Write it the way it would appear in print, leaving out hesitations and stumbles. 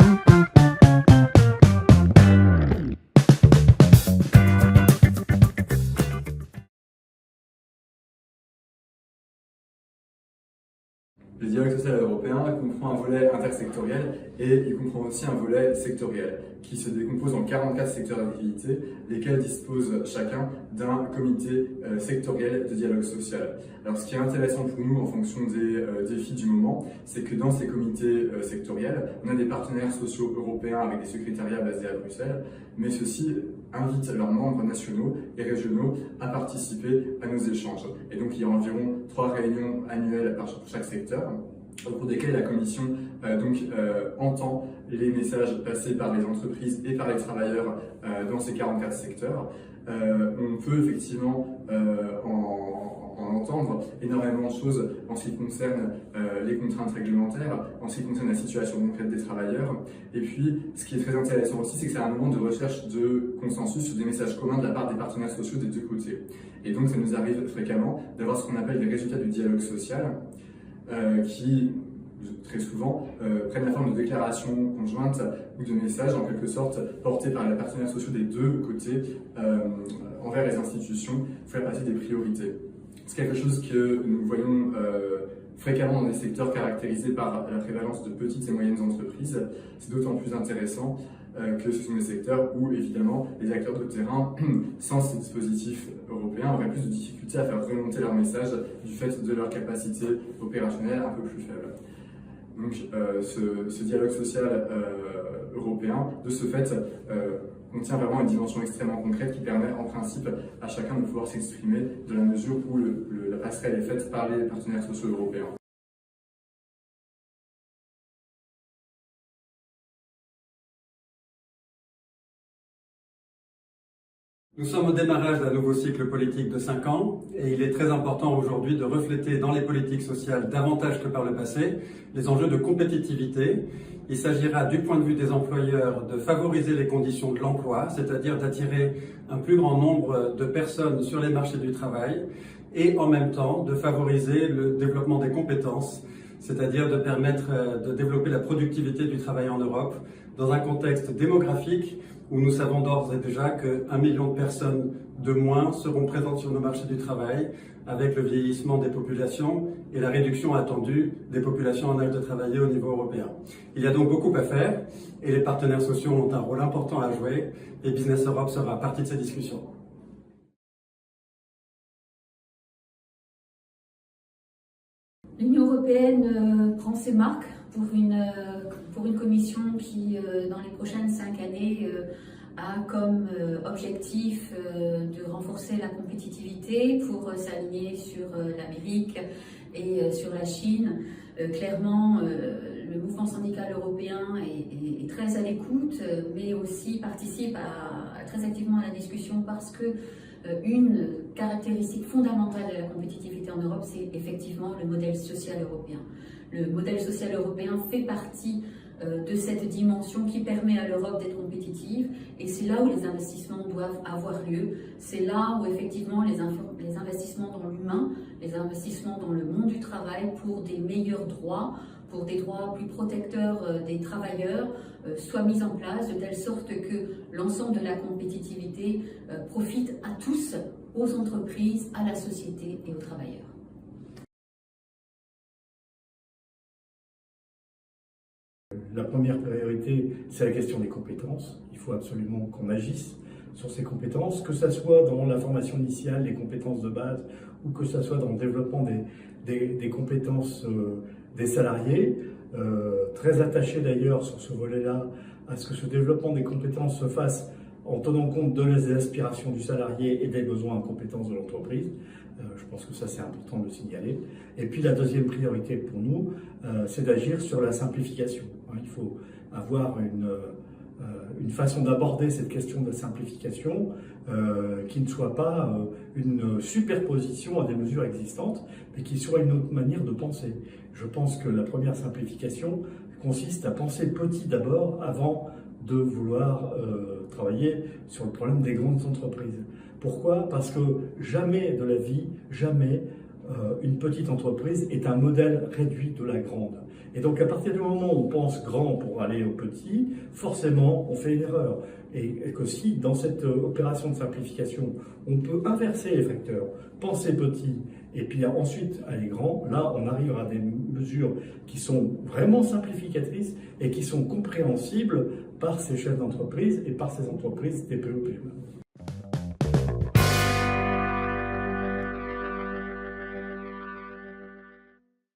Le dialogue social européen comprend un volet intersectoriel et il comprend aussi un volet sectoriel qui se décompose en 44 secteurs d'activité, lesquels disposent chacun d'un comité sectoriel de dialogue social. Alors ce qui est intéressant pour nous en fonction des défis du moment, c'est que dans ces comités sectoriels, on a des partenaires sociaux européens avec des secrétariats basés à Bruxelles, mais ceux-ci invitent leurs membres nationaux et régionaux à participer à nos échanges. Et donc il y a environ 3 réunions annuelles pour chaque secteur, au cours desquelles la Commission entend les messages passés par les entreprises et par les travailleurs dans ces 44 secteurs. On peut effectivement en entendre énormément de choses en ce qui concerne les contraintes réglementaires, en ce qui concerne la situation concrète des travailleurs. Et puis, ce qui est très intéressant aussi, c'est que c'est un moment de recherche de consensus sur des messages communs de la part des partenaires sociaux des deux côtés. Et donc, ça nous arrive fréquemment d'avoir ce qu'on appelle les résultats du dialogue social, qui très souvent prennent la forme de déclarations conjointes ou de messages en quelque sorte portés par les partenaires sociaux des deux côtés envers les institutions pour faire passer des priorités. C'est quelque chose que nous voyons fréquemment dans des secteurs caractérisés par la prévalence de petites et moyennes entreprises. C'est d'autant plus intéressant que ce sont des secteurs où, évidemment, les acteurs de terrain, sans ces dispositifs européens, auraient plus de difficultés à faire remonter leur message du fait de leur capacité opérationnelle un peu plus faible. Donc, ce dialogue social européen, de ce fait, contient vraiment une dimension extrêmement concrète qui permet en principe à chacun de pouvoir s'exprimer de la mesure où la passerelle est faite par les partenaires sociaux européens. Nous sommes au démarrage d'un nouveau cycle politique de 5 ans et il est très important aujourd'hui de refléter dans les politiques sociales davantage que par le passé les enjeux de compétitivité. Il s'agira du point de vue des employeurs de favoriser les conditions de l'emploi, c'est-à-dire d'attirer un plus grand nombre de personnes sur les marchés du travail et en même temps de favoriser le développement des compétences, c'est-à-dire de permettre de développer la productivité du travail en Europe dans un contexte démographique où nous savons d'ores et déjà qu'1 million de personnes de moins seront présentes sur nos marchés du travail avec le vieillissement des populations et la réduction attendue des populations en âge de travailler au niveau européen. Il y a donc beaucoup à faire et les partenaires sociaux ont un rôle important à jouer et Business Europe sera partie de ces discussions. L'Union européenne prend ses marques pour une commission qui, dans les prochaines 5 années, a comme objectif de renforcer la compétitivité pour s'aligner sur l'Amérique et sur la Chine. Clairement, le mouvement syndical européen est très à l'écoute, mais aussi participe très activement à la discussion parce que une caractéristique fondamentale de la compétitivité en Europe, c'est effectivement le modèle social européen. Le modèle social européen fait partie de cette dimension qui permet à l'Europe d'être compétitive et c'est là où les investissements doivent avoir lieu. C'est là où effectivement les investissements dans l'humain, les investissements dans le monde du travail pour des meilleurs droits, pour des droits plus protecteurs des travailleurs soient mis en place de telle sorte que l'ensemble de la compétitivité profite à tous, aux entreprises, à la société et aux travailleurs. La première priorité, c'est la question des compétences. Il faut absolument qu'on agisse sur ces compétences, que ce soit dans la formation initiale, les compétences de base, ou que ce soit dans le développement des compétences des salariés. Très attaché d'ailleurs sur ce volet-là à ce que ce développement des compétences se fasse en tenant compte de les aspirations du salarié et des besoins en compétences de l'entreprise. Je pense que ça c'est important de le signaler. Et puis la deuxième priorité pour nous, c'est d'agir sur la simplification. Il faut avoir une façon d'aborder cette question de la simplification qui ne soit pas une superposition à des mesures existantes, mais qui soit une autre manière de penser. Je pense que la première simplification consiste à penser petit d'abord avant de vouloir travailler sur le problème des grandes entreprises. Pourquoi? Parce que jamais de la vie, jamais une petite entreprise est un modèle réduit de la grande. Et donc à partir du moment où on pense grand pour aller au petit, forcément on fait une erreur. Et que si dans cette opération de simplification, on peut inverser les facteurs, penser petit et puis ensuite aller grand, là on arrivera à des mesures qui sont vraiment simplificatrices et qui sont compréhensibles par ces chefs d'entreprise et par ces entreprises TPE-PME.